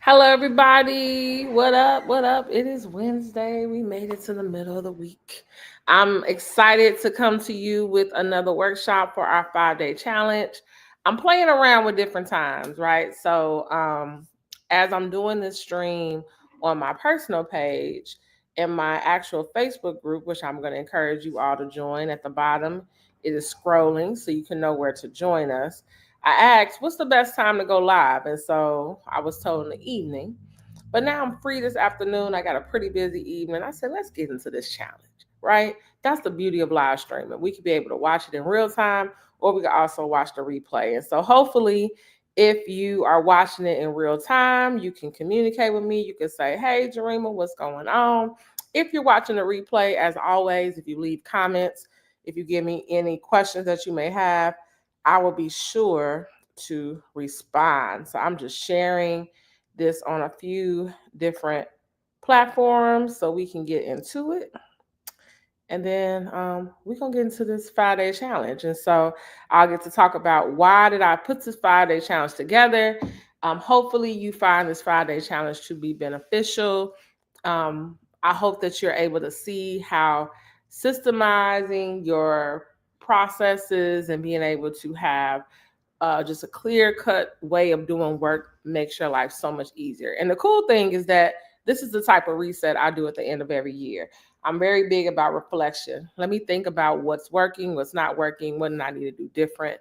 Hello, everybody. What up? What up? It is Wednesday. We made it to the middle of the week. I'm excited to come to you with another workshop for our 5-day challenge. I'm playing around with different times, right? As I'm doing this stream on my personal page and my actual Facebook group, which I'm going to encourage you all to join at the bottom, it is scrolling so you can know where to join us. I asked, what's the best time to go live? And so I was told in the evening. But now I'm free this afternoon. I got a pretty busy evening. I said, let's get into this challenge, right? That's the beauty of live streaming. We could be able to watch it in real time, or we could also watch the replay. And so hopefully, if you are watching it in real time, you can communicate with me. You can say, hey, Jurema, what's going on? If you're watching the replay, as always, if you leave comments, if you give me any questions that you may have, I will be sure to respond. So I'm just sharing this on a few different platforms so we can get into it. And then we're going to get into this 5-day challenge. And so I'll get to talk about why did I put this 5-day challenge together. Hopefully you find this 5-day challenge to be beneficial. I hope that you're able to see how systemizing your processes and being able to have just a clear-cut way of doing work makes your life so much easier. And the cool thing is that this is the type of reset I do at the end of every year. I'm very big about reflection. Let me think about what's working, what's not working, what I need to do different.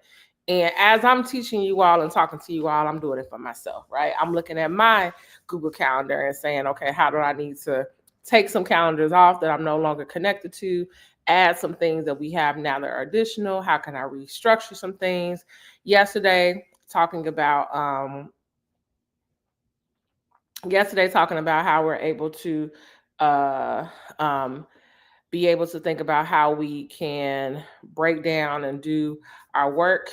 And as I'm teaching you all and talking to you all, I'm doing it for myself, right? I'm looking at my Google Calendar and saying, okay, how do I need to take some calendars off that I'm no longer connected to, add some things that we have now that are additional? How can I restructure some things? Yesterday, talking about how we're able to uh, um, be able to think about how we can break down and do our work.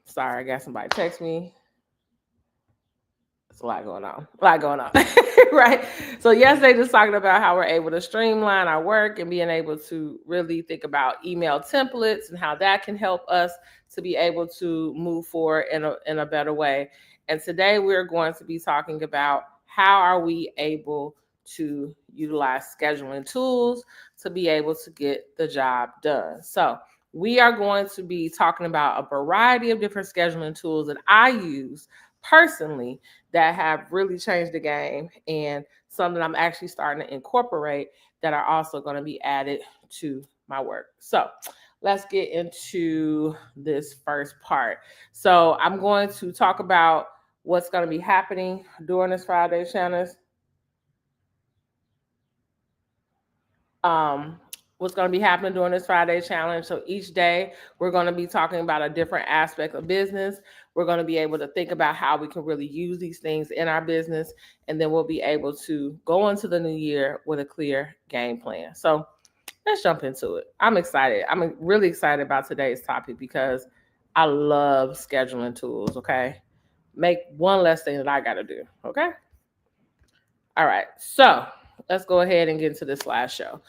Sorry, I got somebody text me. It's a lot going on. Right? So yesterday, just talking about how we're able to streamline our work and being able to really think about email templates and how that can help us to be able to move forward in a better way. And today we're going to be talking about how are we able to utilize scheduling tools to be able to get the job done. So we are going to be talking about a variety of different scheduling tools that I use personally that have really changed the game, and some that I'm actually starting to incorporate that are also going to be added to my work. So let's get into this first part. So I'm going to talk about what's going to be happening during this 5-day challenge. What's going to be happening during this 5-day challenge. So each day we're going to be talking about a different aspect of business. We're going to be able to think about how we can really use these things in our business. And then we'll be able to go into the new year with a clear game plan. So let's jump into it. I'm excited. I'm really excited about today's topic because I love scheduling tools. Okay. Make one less thing that I got to do. Okay. All right. So let's go ahead and get into this last show.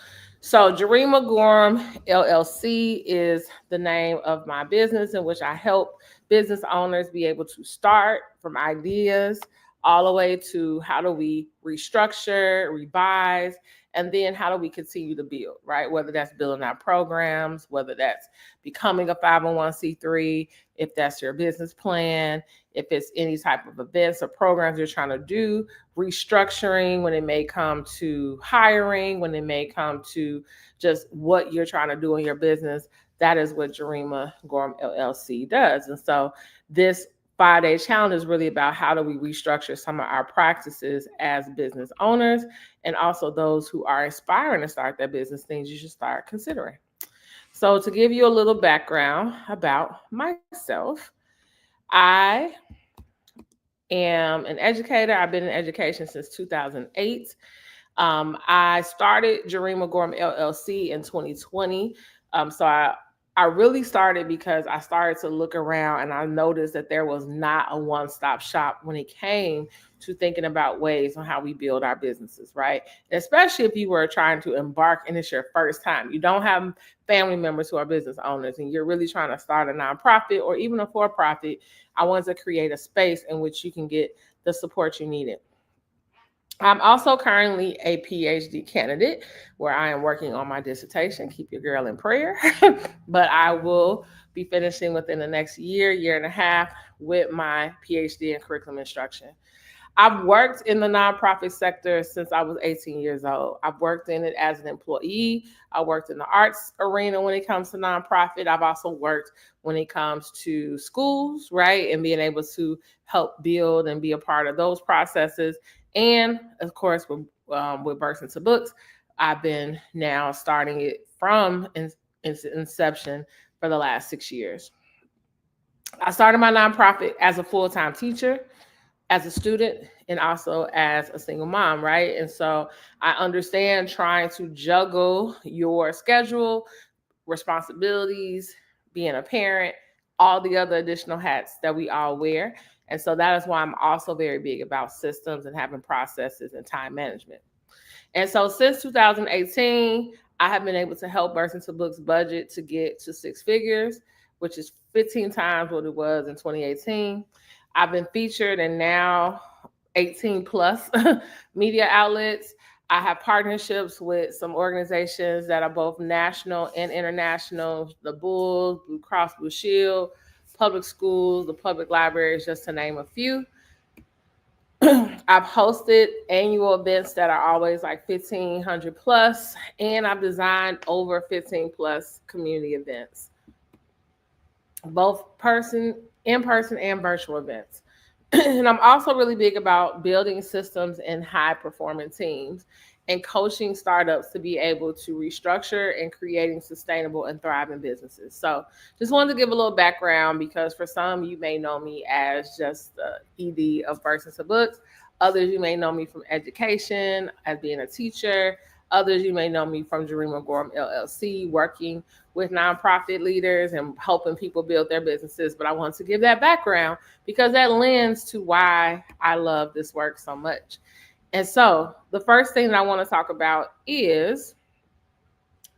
So Jurema Gorham LLC is the name of my business in which I help business owners be able to start from ideas all the way to how do we restructure, revise, and then how do we continue to build, right? Whether that's building our programs, whether that's becoming a 501c3, if that's your business plan, if it's any type of events or programs you're trying to do, restructuring when it may come to hiring, when it may come to just what you're trying to do in your business. That is what Jurema Gorham LLC does. And so this 5-day challenge is really about how do we restructure some of our practices as business owners, and also those who are aspiring to start their business, things you should start considering. So to give you a little background about myself, I am an educator. I've been in education since 2008. I started Jurema Gorham LLC in 2020. So I really started because I started to look around and I noticed that there was not a one-stop shop when it came to thinking about ways on how we build our businesses, right? Especially if you were trying to embark and it's your first time. You don't have family members who are business owners and you're really trying to start a nonprofit or even a for-profit. I wanted to create a space in which you can get the support you needed. I'm also currently a PhD candidate where I am working on my dissertation. Keep your girl in prayer. But I will be finishing within the next year and a half with my PhD in curriculum instruction. I've worked in the nonprofit sector since I was 18 years old. I've worked in it as an employee. I worked in the arts arena when it comes to nonprofit. I've also worked when it comes to schools, right? And being able to help build and be a part of those processes. And of course, with Births into Books, I've been now starting it from its inception for the last 6 years. I started my nonprofit as a full-time teacher, as a student, and also as a single mom, right? And so I understand trying to juggle your schedule, responsibilities, being a parent, all the other additional hats that we all wear. And so that is why I'm also very big about systems and having processes and time management. And so since 2018, I have been able to help Births into Books budget to get to 6 figures, which is 15 times what it was in 2018. I've been featured in now 18 plus media outlets. I have partnerships with some organizations that are both national and international, the Bulls, Blue Cross Blue Shield, public schools, the public libraries, just to name a few. I've hosted annual events that are always like 1,500 plus, and I've designed over 15 plus community events, both in person and virtual events. And I'm also really big about building systems and high performing teams and coaching startups to be able to restructure and creating sustainable and thriving businesses. So just wanted to give a little background because for some, you may know me as just the ED of Births into Books. Others, you may know me from education, as being a teacher. Others, you may know me from Jurema Gorham LLC, working with nonprofit leaders and helping people build their businesses. But I want to give that background because that lends to why I love this work so much. And so the first thing that I want to talk about is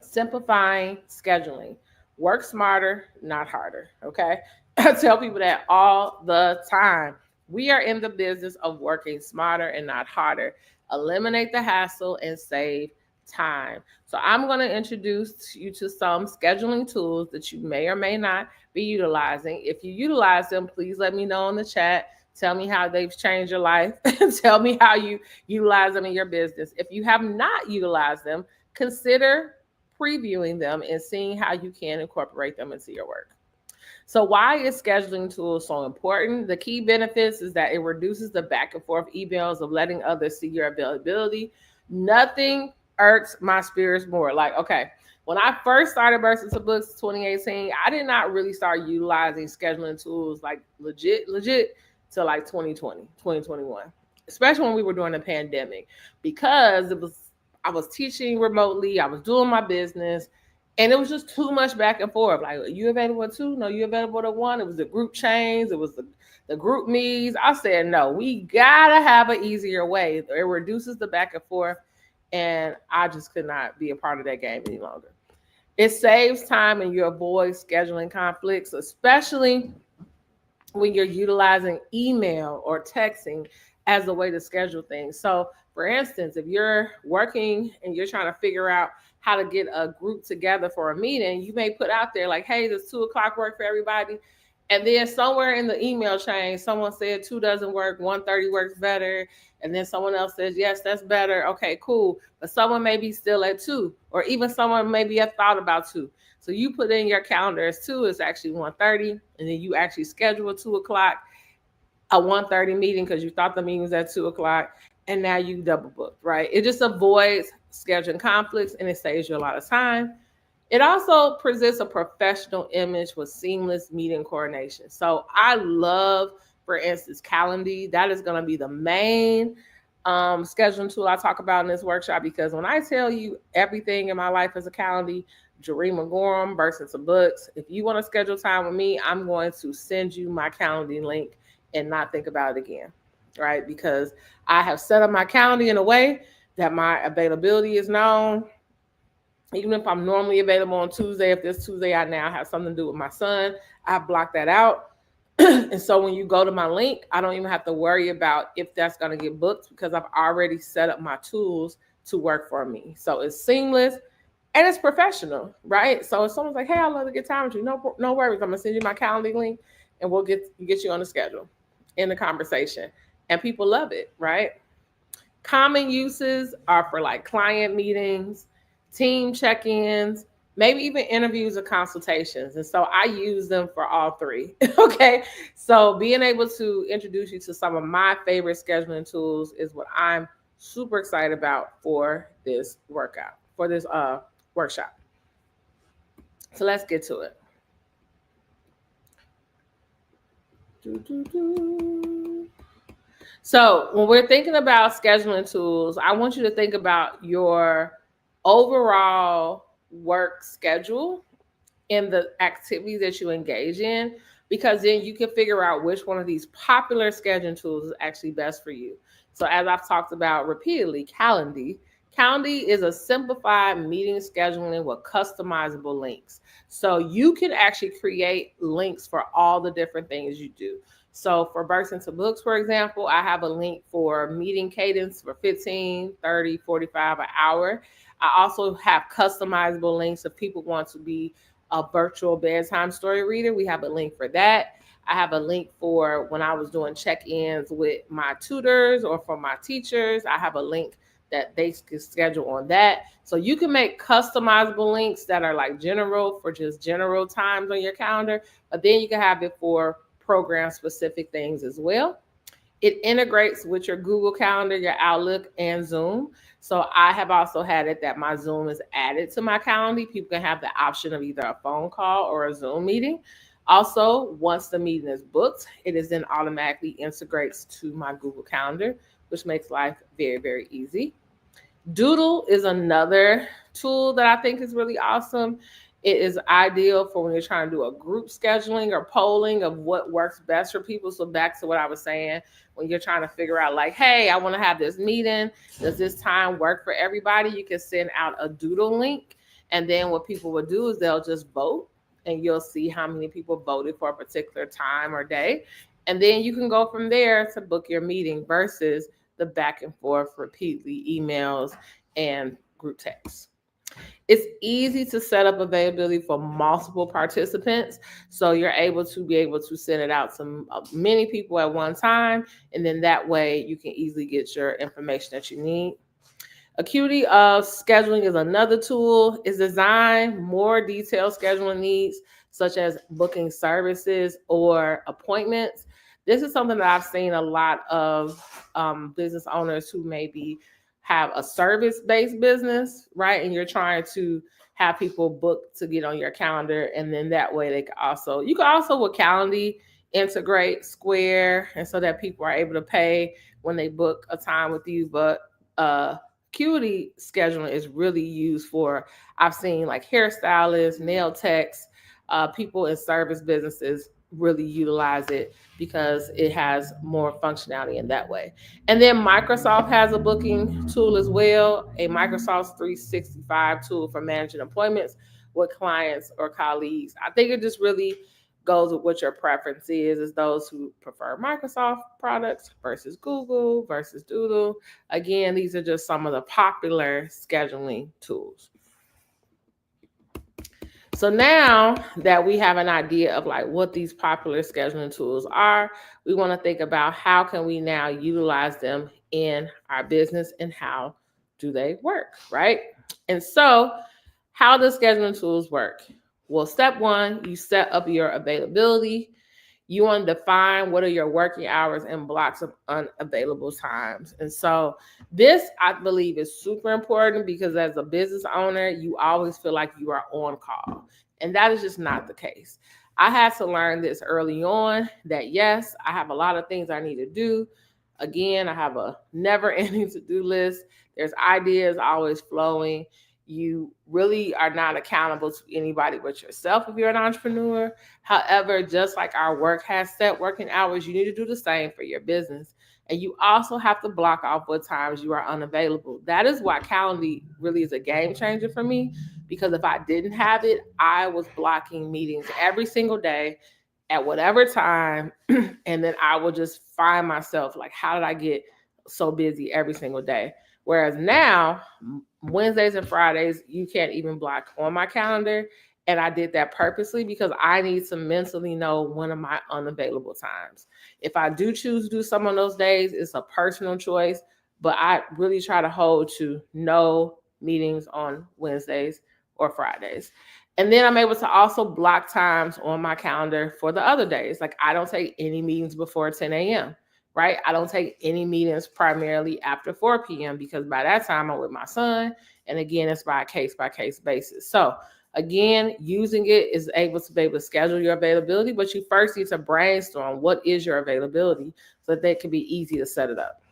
simplifying scheduling. Work smarter, not harder. Okay. I tell people that all the time. We are in the business of working smarter and not harder. Eliminate the hassle and save time. So I'm going to introduce you to some scheduling tools that you may or may not be utilizing. If you utilize them, please let me know in the chat. Tell me how they've changed your life. Tell me how you utilize them in your business. If you have not utilized them, consider previewing them and seeing how you can incorporate them into your work. So why is scheduling tools so important? The key benefits is that it reduces the back and forth emails of letting others see your availability. Nothing irks my spirits more. Like, okay, when I first started Births into Books 2018, I did not really start utilizing scheduling tools like legit till like 2020, 2021, especially when we were doing the pandemic, because I was teaching remotely, I was doing my business, and it was just too much back and forth. Like, are you available at 2? No, you available at 1? It was the group chains. It was the group meets. I said, no, we gotta have an easier way. It reduces the back and forth, and I just could not be a part of that game any longer. It saves time and you avoid scheduling conflicts, especially when you're utilizing email or texting as a way to schedule things. So for instance, if you're working and you're trying to figure out how to get a group together for a meeting, you may put out there like, hey, does 2 o'clock work for everybody? And then somewhere in the email chain, someone said 2 doesn't work, 1:30 works better. And then someone else says, yes, that's better. Okay, cool. But someone may be still at 2, or even someone maybe have thought about 2. So you put in your calendar as 2, it's actually 1:30. And then you actually schedule a 2 o'clock, a 1:30 meeting because you thought the meeting was at 2 o'clock. And now you double booked, right? It just avoids scheduling conflicts and it saves you a lot of time. It also presents a professional image with seamless meeting coordination. So I love, for instance, Calendly. That is going to be the main scheduling tool I talk about in this workshop, because when I tell you everything in my life is a Calendly, Jurema Gorham, Burst into Books. If you want to schedule time with me, I'm going to send you my calendar link and not think about it again, right? Because I have set up my calendar in a way that my availability is known. Even if I'm normally available on Tuesday, if this Tuesday I now have something to do with my son, I block that out. And so when you go to my link, I don't even have to worry about if that's going to get booked because I've already set up my tools to work for me. So it's seamless and it's professional, right? So if someone's like, "Hey, I'd love to get time with you," no worries. I'm gonna send you my calendar link, and we'll get you on the schedule, in the conversation, and people love it, right? Common uses are for like client meetings, team check-ins, maybe even interviews or consultations. And so I use them for all three. Okay. So being able to introduce you to some of my favorite scheduling tools is what I'm super excited about for this workshop. So let's get to it. So when we're thinking about scheduling tools, I want you to think about your overall work schedule and the activities that you engage in, because then you can figure out which one of these popular scheduling tools is actually best for you. So as I've talked about repeatedly, Calendly. Calendly is a simplified meeting scheduling with customizable links. So you can actually create links for all the different things you do. So for Burst into Books, for example, I have a link for meeting cadence for 15, 30, 45, an hour. I also have customizable links if people want to be a virtual bedtime story reader. We have a link for that. I have a link for when I was doing check-ins with my tutors or for my teachers. I have a link that they can schedule on that. So you can make customizable links that are like general for just general times on your calendar, but then you can have it for program specific things as well. It integrates with your Google Calendar, your Outlook, and Zoom. So I have also had it that my Zoom is added to my calendar. People can have the option of either a phone call or a Zoom meeting. Also, once the meeting is booked, it is then automatically integrates to my Google Calendar, which makes life very, very easy. Doodle is another tool that I think is really awesome. It is ideal for when you're trying to do a group scheduling or polling of what works best for people. So back to what I was saying, when you're trying to figure out like, hey, I want to have this meeting. Does this time work for everybody? You can send out a Doodle link. And then what people will do is they'll just vote and you'll see how many people voted for a particular time or day. And then you can go from there to book your meeting versus the back and forth repeatedly emails and group texts. It's easy to set up availability for multiple participants. So you're able to send it out to many people at one time. And then that way you can easily get your information that you need. Acuity of scheduling is another tool. It's designed more detailed scheduling needs, such as booking services or appointments. This is something that I've seen a lot of business owners who maybe have a service-based business, right? And you're trying to have people book to get on your calendar. And then that way you can also with Calendly integrate Square, and so that people are able to pay when they book a time with you. But Acuity scheduling is really used for, I've seen like hairstylists, nail techs, people in service businesses really utilize it because it has more functionality in that way. And then Microsoft has a booking tool as well, a Microsoft 365 tool for managing appointments with clients or colleagues. I think it just really goes with what your preference is those who prefer Microsoft products versus Google versus Doodle. Again, these are just some of the popular scheduling tools. So now that we have an idea of like what these popular scheduling tools are, we want to think about how can we now utilize them in our business and how do they work, right? And so how do scheduling tools work? Well, step one, you set up your availability. You want to define what are your working hours and blocks of unavailable times. And so this, I believe, is super important because as a business owner, you always feel like you are on call. And that is just not the case. I had to learn this early on that, yes, I have a lot of things I need to do. Again, I have a never-ending to-do list. There's ideas always flowing. You really are not accountable to anybody but yourself if you're an entrepreneur. However, just like our work has set working hours, you need to do the same for your business. And you also have to block off what times you are unavailable. That is why Calendly really is a game changer for me, because if I didn't have it, I was blocking meetings every single day at whatever time. And then I will just find myself like, how did I get so busy every single day? Whereas now, Wednesdays and Fridays, you can't even block on my calendar. And I did that purposely because I need to mentally know when are my unavailable times. If I do choose to do some on those days, it's a personal choice, but I really try to hold to no meetings on Wednesdays or Fridays. And then I'm able to also block times on my calendar for the other days. Like I don't take any meetings before 10 a.m., right? I don't take any meetings primarily after 4 p.m. because by that time I'm with my son. And again, it's by a case-by-case basis. So again, using it is able to be able to schedule your availability, but you first need to brainstorm what is your availability so that it can be easy to set it up.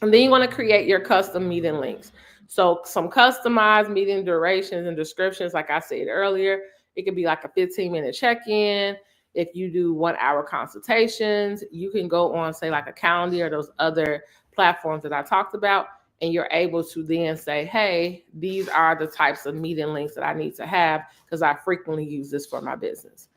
And then you want to create your custom meeting links. So some customized meeting durations and descriptions, like I said earlier, it could be like a 15-minute check-in. If you do 1-hour consultations, you can go on, say, like a Calendly or those other platforms that I talked about, and you're able to then say, hey, these are the types of meeting links that I need to have because I frequently use this for my business.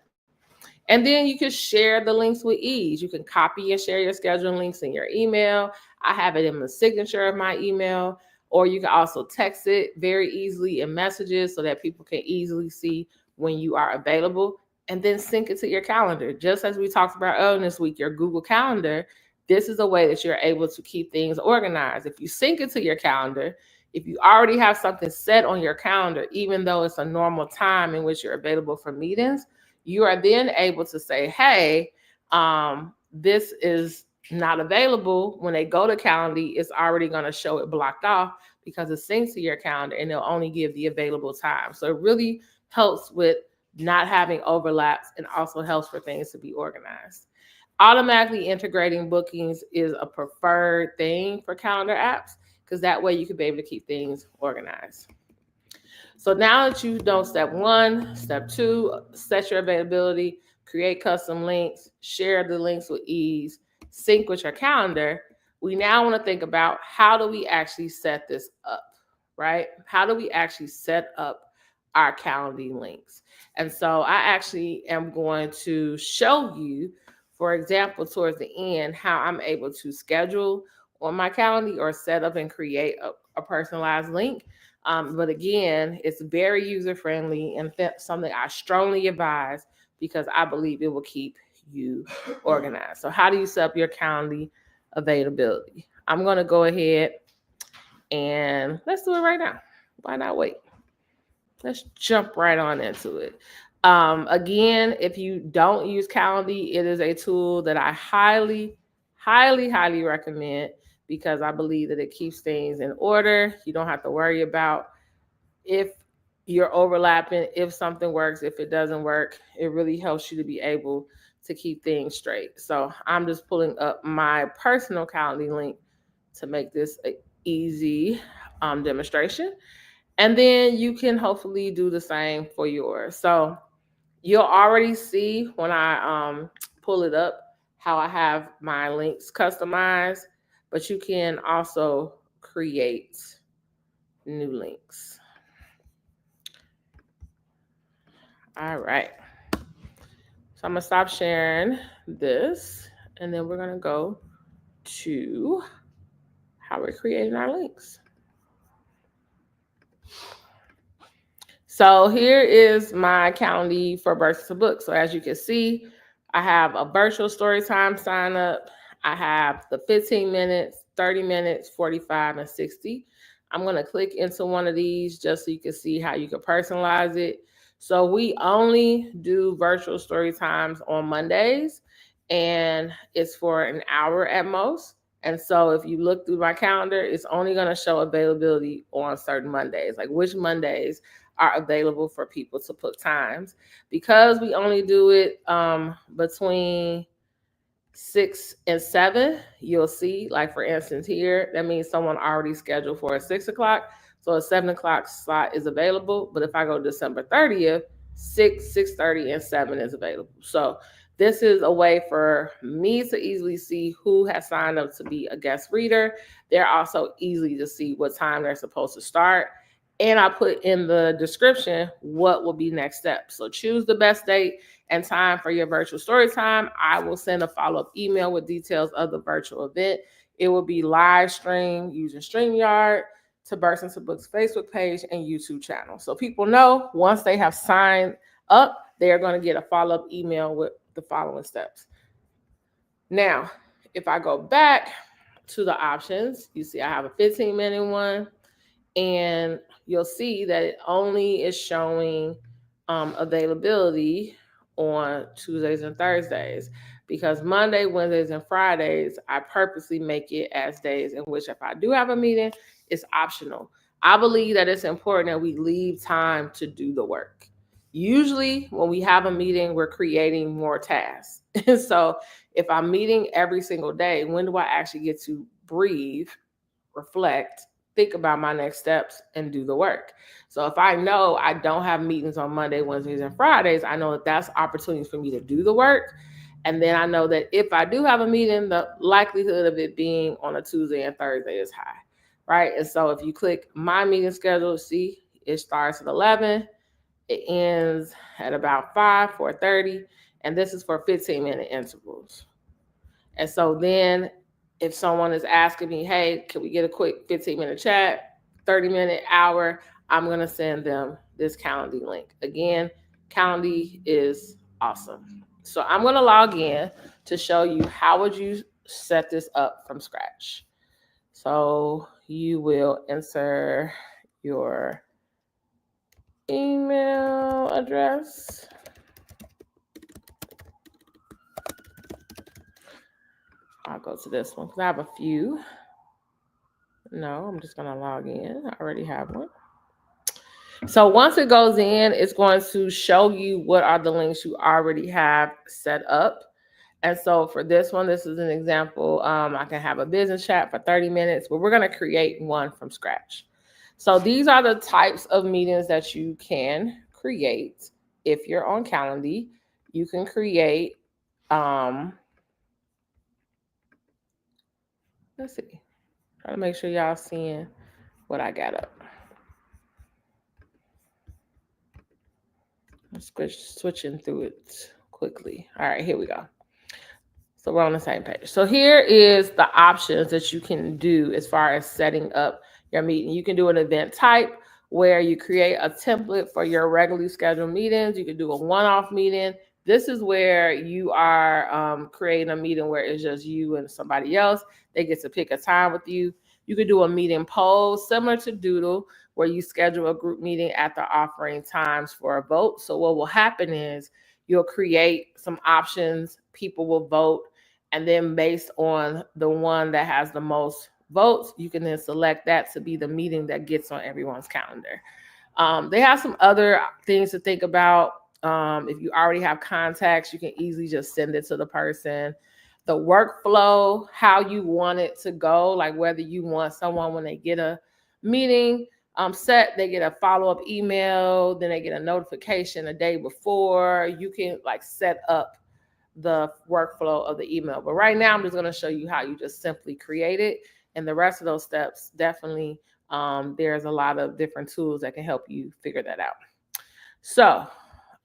And then you can share the links with ease. You can copy and share your scheduling links in your email. I have it in the signature of my email, or you can also text it very easily in messages so that people can easily see when you are available, and then sync it to your calendar. Just as we talked about earlier this week, your Google Calendar, this is a way that you're able to keep things organized. If you sync it to your calendar, if you already have something set on your calendar, even though it's a normal time in which you're available for meetings, you are then able to say, hey, this is not available. When they go to Calendly, it's already going to show it blocked off because it's synced to your calendar and they'll only give the available time. So it really helps with not having overlaps and also helps for things to be organized. Automatically integrating bookings is a preferred thing for calendar apps because that way you can be able to keep things organized. So now that you've done step 1, step 2, set your availability, create custom links, share the links with ease, sync with your calendar, we now want to think about how do we actually set this up, right? How do we actually set up our Calendly links? And so I actually am going to show you, for example, towards the end, how I'm able to schedule on my Calendly or set up and create a personalized link. But again, it's very user-friendly and something I strongly advise because I believe it will keep you organized. So how do you set up your Calendly availability? I'm going to go ahead and let's do it right now. Why not wait? Let's jump right on into it. Again, if you don't use Calendly, it is a tool that I highly, highly, highly recommend because I believe that it keeps things in order. You don't have to worry about if you're overlapping, if something works, if it doesn't work. It really helps you to be able to keep things straight. So I'm just pulling up my personal Calendly link to make this an easy demonstration. And then you can hopefully do the same for yours. So you'll already see when I pull it up how I have my links customized, but you can also create new links. All right. So I'm going to stop sharing this, and then we're going to go to how we're creating our links. So here is my Calendly for Births to Book. So as you can see, I have a virtual story time sign up. I have the 15 minutes, 30 minutes, 45, and 60. I'm going to click into one of these just so you can see how you can personalize it. So we only do virtual story times on Mondays, and it's for an hour at most. And so if you look through my calendar, it's only going to show availability on certain Mondays, like which Mondays are available for people to put times. Because we only do it between 6 and 7, you'll see, like for instance here, that means someone already scheduled for 6 o'clock. So a 7 o'clock slot is available. But if I go December 30th, 6, 6:30, and 7 is available. So this is a way for me to easily see who has signed up to be a guest reader. They're also easy to see what time they're supposed to start. And I put in the description what will be next steps. So choose the best date and time for your virtual story time. I will send a follow-up email with details of the virtual event. It will be live streamed using StreamYard to Burst Into Books Facebook page and YouTube channel. So people know once they have signed up, they are going to get a follow-up email with the following steps. Now, if I go back to the options, you see I have a 15-minute one, and you'll see that it only is showing availability on Tuesdays and Thursdays, because Monday, Wednesdays, and Fridays, I purposely make it as days in which if I do have a meeting, it's optional. I believe that it's important that we leave time to do the work. Usually when we have a meeting, we're creating more tasks. And so if I'm meeting every single day, when do I actually get to breathe, reflect, think about my next steps, and do the work? So if I know I don't have meetings on Monday, Wednesdays, and Fridays, I know that that's opportunities for me to do the work. And then I know that if I do have a meeting, the likelihood of it being on a Tuesday and Thursday is high, right? And so if you click my meeting schedule, see, it starts at 11, it ends at about 5, 4:30, and this is for 15-minute intervals. And so then if someone is asking me, hey, can we get a quick 15-minute chat, 30-minute, hour, I'm going to send them this Calendly link. Again, Calendly is awesome. So I'm going to log in to show you how would you set this up from scratch. So you will enter your email address. I'll go to this one because I have a few. No, I'm just going to log in. I already have one. So once it goes in, it's going to show you what are the links you already have set up. And so for this one, this is an example. I can have a business chat for 30 minutes, but we're going to create one from scratch. So these are the types of meetings that you can create. If you're on Calendly, you can create, let's see, try to make sure y'all seeing what I got up. I'm switching through it quickly. All right, here we go. So we're on the same page. So here is the options that you can do as far as setting up your meeting. You can do an event type where you create a template for your regularly scheduled meetings. You can do a one-off meeting. This is where you are creating a meeting where it's just you and somebody else. They get to pick a time with you. You could do a meeting poll similar to Doodle, where you schedule a group meeting after offering times for a vote. So what will happen is you'll create some options, people will vote, and then based on the one that has the most votes, you can then select that to be the meeting that gets on everyone's calendar. They have some other things to think about. If you already have contacts, you can easily just send it to the person. The workflow, how you want it to go, like whether you want someone when they get a meeting set, they get a follow-up email, then they get a notification a day before. You can like set up the workflow of the email. But right now, I'm just going to show you how you just simply create it. And the rest of those steps, definitely, there's a lot of different tools that can help you figure that out. So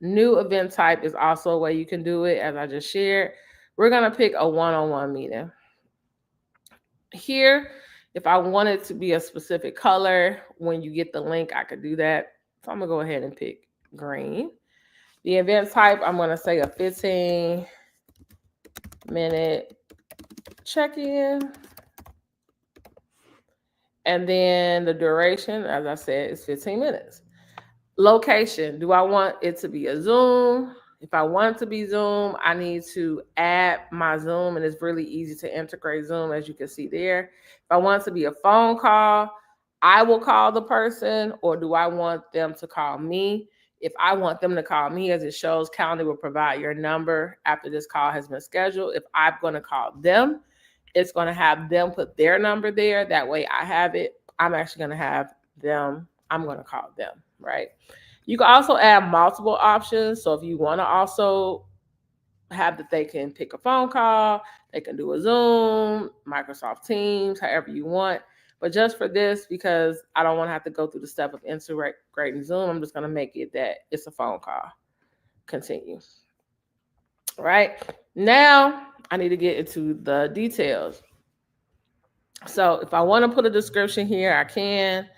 new event type is also a way you can do it, as I just shared. We're going to pick a one-on-one meeting. Here, if I want it to be a specific color, when you get the link, I could do that. So I'm going to go ahead and pick green. The event type, I'm going to say a 15-minute check-in. And then the duration, as I said, is 15 minutes. Location, do I want it to be a Zoom? If I want it to be Zoom, I need to add my Zoom, and it's really easy to integrate Zoom, as you can see there. If I want it to be a phone call, I will call the person, or do I want them to call me? If I want them to call me, as it shows, Calendly will provide your number after this call has been scheduled. If I'm going to call them, it's going to have them put their number there. That way I have it. I'm actually going to have them. I'm going to call them, right? You can also add multiple options. So if you want to also have that they can pick a phone call, they can do a Zoom, Microsoft Teams, however you want. But just for this, because I don't want to have to go through the step of integrating Zoom, I'm just going to make it that it's a phone call. Continue. Right? Now, I need to get into the details. So if I want to put a description here, I can.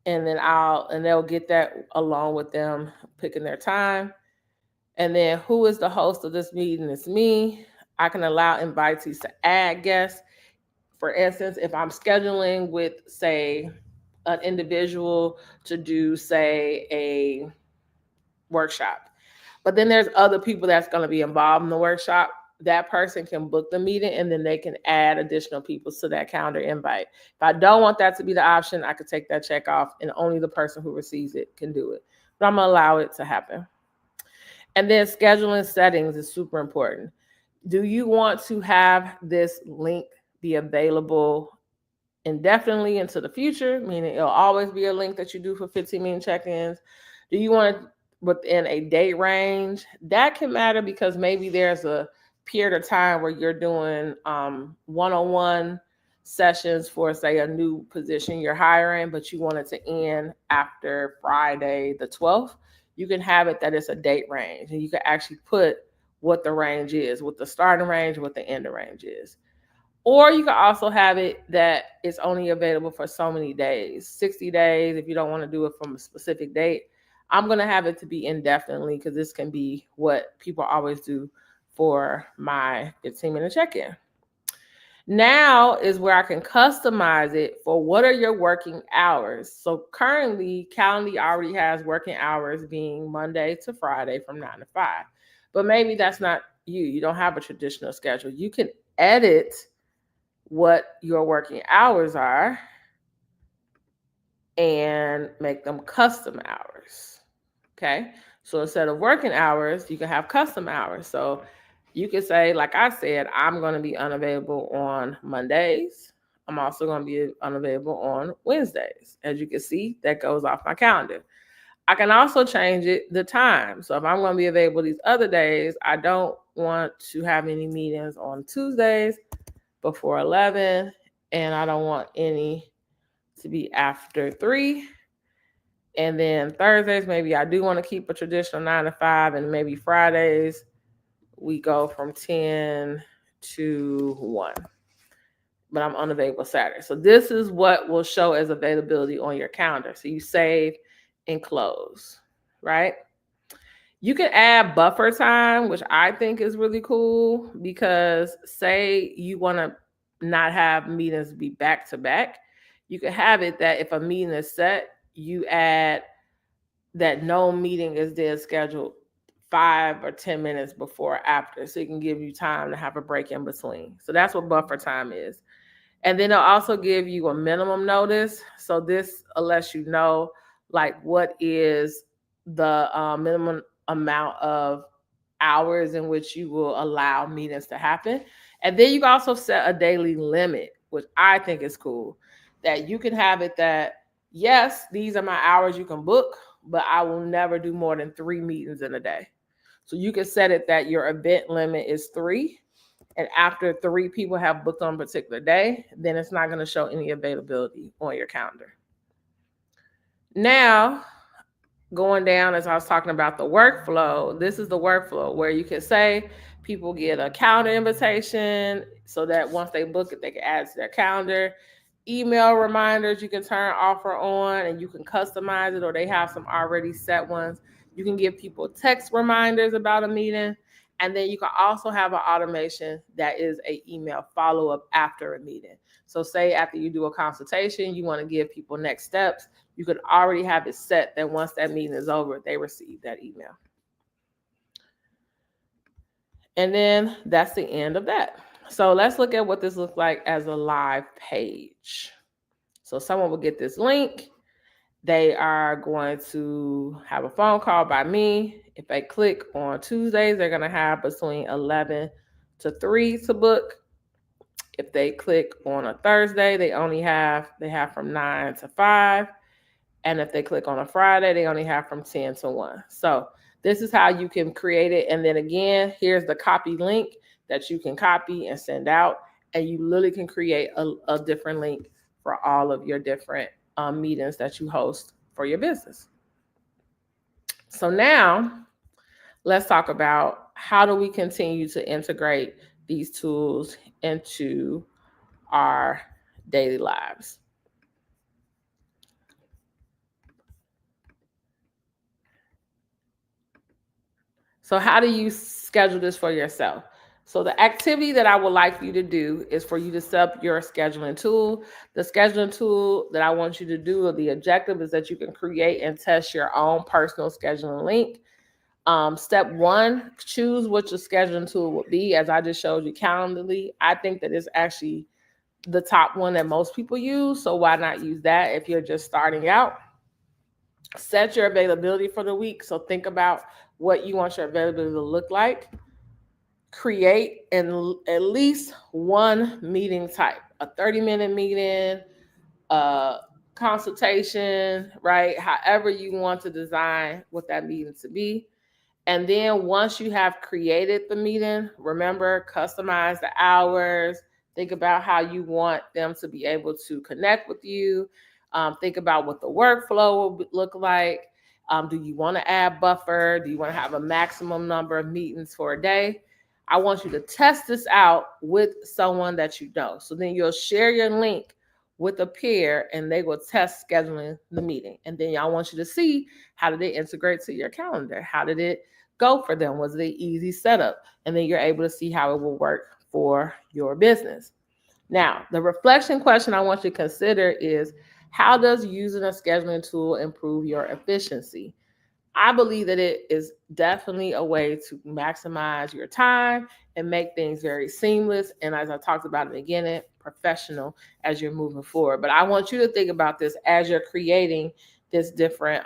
And then they'll get that along with them picking their time. And then who is the host of this meeting? It's me. I can allow invitees to add guests. For instance, if I'm scheduling with, say, an individual to do, say, a workshop, but then there's other people that's going to be involved in the workshop, that person can book the meeting and then they can add additional people to that calendar invite. If I don't want that to be the option, I could take that check off and only the person who receives it can do it. But I'm going to allow it to happen. And then scheduling settings is super important. Do you want to have this link be available indefinitely into the future, meaning it'll always be a link that you do for 15-minute check-ins? Do you want it within a date range? That can matter because maybe there's a period of time where you're doing one-on-one sessions for, say, a new position you're hiring, but you want it to end after Friday the 12th. You can have it that it's a date range, and you can actually put what the range is, what the starting range, what the ending range is. Or you can also have it that it's only available for so many days, 60 days, if you don't want to do it from a specific date. I'm going to have it to be indefinitely because this can be what people always do for my 15-minute check-in. Now is where I can customize it for what are your working hours. So currently, Calendly already has working hours being Monday to Friday from 9 to 5. But maybe that's not you. You don't have a traditional schedule. You can edit what your working hours are and make them custom hours. Okay? So instead of working hours, you can have custom hours. So you can say, like I said, I'm going to be unavailable on Mondays. I'm also going to be unavailable on Wednesdays. As you can see, that goes off my calendar. I can also change the time. So if I'm going to be available these other days, I don't want to have any meetings on Tuesdays before 11, and I don't want any to be after 3. And then Thursdays, maybe I do want to keep a traditional 9 to 5, and maybe Fridays, we go from 10 to 1. But I'm unavailable Saturday. So this is what will show as availability on your calendar. So you save and close, right? You can add buffer time, which I think is really cool because say you want to not have meetings be back to back. You can have it that if a meeting is set, you add that no meeting is then scheduled 5 or 10 minutes before or after, so it can give you time to have a break in between. So that's what buffer time is. And then it'll also give you a minimum notice. So this lets you know like what is the minimum amount of hours in which you will allow meetings to happen. And then you can also set a daily limit, which I think is cool, that you can have it that, yes, these are my hours you can book, but I will never do more than 3 meetings in a day. So you can set it that your event limit is 3. And after 3 people have booked on a particular day, then it's not going to show any availability on your calendar. Now, going down, as I was talking about the workflow, this is the workflow where you can say people get a calendar invitation so that once they book it, they can add it to their calendar. Email reminders, you can turn off or on, and you can customize it, or they have some already set ones. You can give people text reminders about a meeting. And then you can also have an automation that is an email follow-up after a meeting. So say after you do a consultation, you want to give people next steps, you could already have it set that once that meeting is over, they receive that email. And then that's the end of that. So let's look at what this looks like as a live page. So someone will get this link. They are going to have a phone call by me. If they click on Tuesdays, they're going to have between 11 to 3 to book. If they click on a Thursday, they have from 9 to 5. And if they click on a Friday, they only have from 10 to 1. So this is how you can create it. And then again, here's the copy link that you can copy and send out. And you literally can create a different link for all of your different meetings that you host for your business. So now let's talk about how do we continue to integrate these tools into our daily lives. So how do you schedule this for yourself? So the activity that I would like for you to do is for you to set up your scheduling tool. The scheduling tool that I want you to do, or the objective, is that you can create and test your own personal scheduling link. Step one, choose what your scheduling tool would be. As I just showed you, Calendly, I think that it's actually the top one that most people use. So why not use that if you're just starting out? Set your availability for the week. So think about what you want your availability to look like. Create at least one meeting type, a 30-minute meeting, a consultation, right? However you want to design what that meeting to be. And then once you have created the meeting, remember, customize the hours. Think about how you want them to be able to connect with you. Think about what the workflow will look like. Do you want to add buffer? Do you want to have a maximum number of meetings for a day? I want you to test this out with someone that you know. So then you'll share your link with a peer and they will test scheduling the meeting. And then I want you to see, how did it integrate to your calendar? How did it go for them? Was it an easy setup? And then you're able to see how it will work for your business. Now, the reflection question I want you to consider is, how does using a scheduling tool improve your efficiency? I believe that it is definitely a way to maximize your time and make things very seamless. And as I talked about in the beginning, professional as you're moving forward. But I want you to think about this as you're creating this different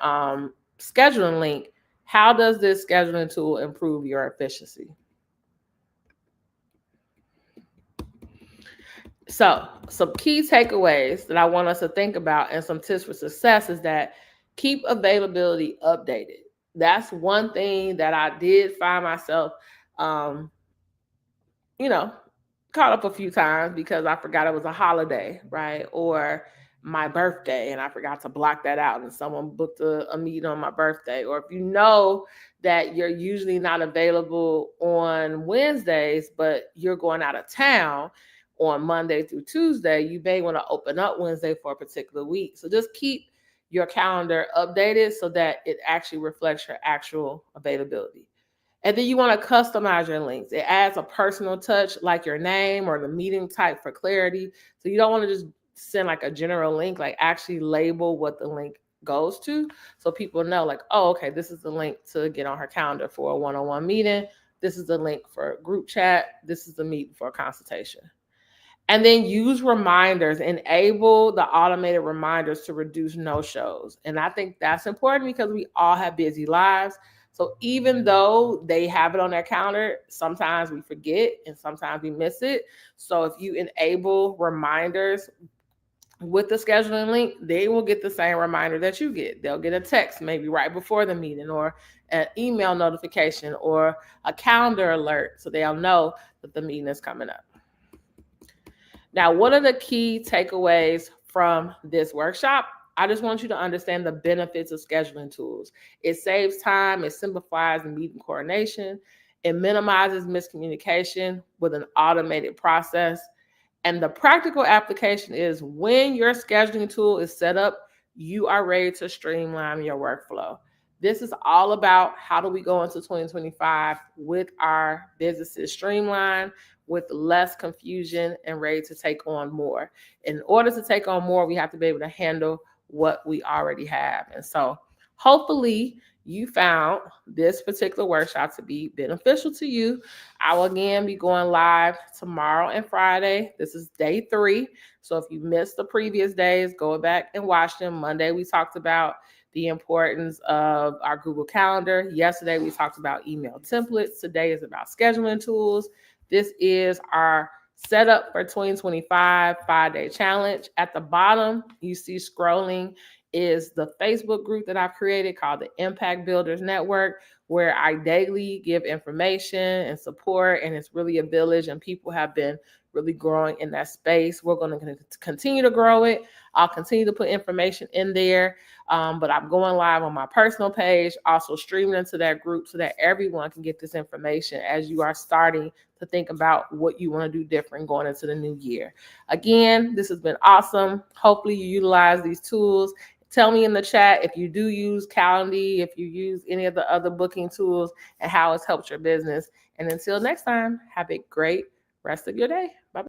scheduling link. How does this scheduling tool improve your efficiency? So some key takeaways that I want us to think about and some tips for success is that keep availability updated. That's one thing that I did find myself, um, caught up a few times because I forgot it was a holiday, right? Or my birthday and I forgot to block that out and someone booked a meeting on my birthday. Or if you know that you're usually not available on Wednesdays, but you're going out of town on Monday through Tuesday, you may want to open up Wednesday for a particular week. So just keep your calendar updated so that it actually reflects your actual availability. And then you want to customize your links. It adds a personal touch like your name or the meeting type for clarity. So you don't want to just send like a general link, like actually label what the link goes to so people know, like, oh, okay, this is the link to get on her calendar for a one-on-one meeting. This is the link for a group chat. This is the meeting for a consultation. And then use reminders, enable the automated reminders to reduce no-shows. And I think that's important because we all have busy lives. So even though they have it on their calendar, sometimes we forget and sometimes we miss it. So if you enable reminders with the scheduling link, they will get the same reminder that you get. They'll get a text maybe right before the meeting, or an email notification, or a calendar alert so they'll know that the meeting is coming up. Now, what are the key takeaways from this workshop? I just want you to understand the benefits of scheduling tools. It saves time, it simplifies the meeting coordination, it minimizes miscommunication with an automated process. And the practical application is, when your scheduling tool is set up, you are ready to streamline your workflow. This is all about how do we go into 2025 with our businesses streamlined, with less confusion, and ready to take on more. In order to take on more, we have to be able to handle what we already have. And so hopefully you found this particular workshop to be beneficial to you. I will again be going live tomorrow and Friday. This is day 3. So if you missed the previous days, go back and watch them. Monday, we talked about the importance of our Google Calendar. Yesterday, we talked about email templates. Today is about scheduling tools. This is our Set up for 2025 5-day challenge. At the bottom, you see scrolling is the Facebook group that I've created called the Impact Builders Network, where I daily give information and support, and it's really a village, and people have been really growing in that space. We're going to continue to grow it. I'll continue to put information in there, but I'm going live on my personal page, also streaming into that group so that everyone can get this information as you are starting to think about what you want to do different going into the new year. Again, this has been awesome. Hopefully you utilize these tools. Tell me in the chat if you do use Calendly, if you use any of the other booking tools, and how it's helped your business. And until next time, have a great rest of your day. Bye-bye.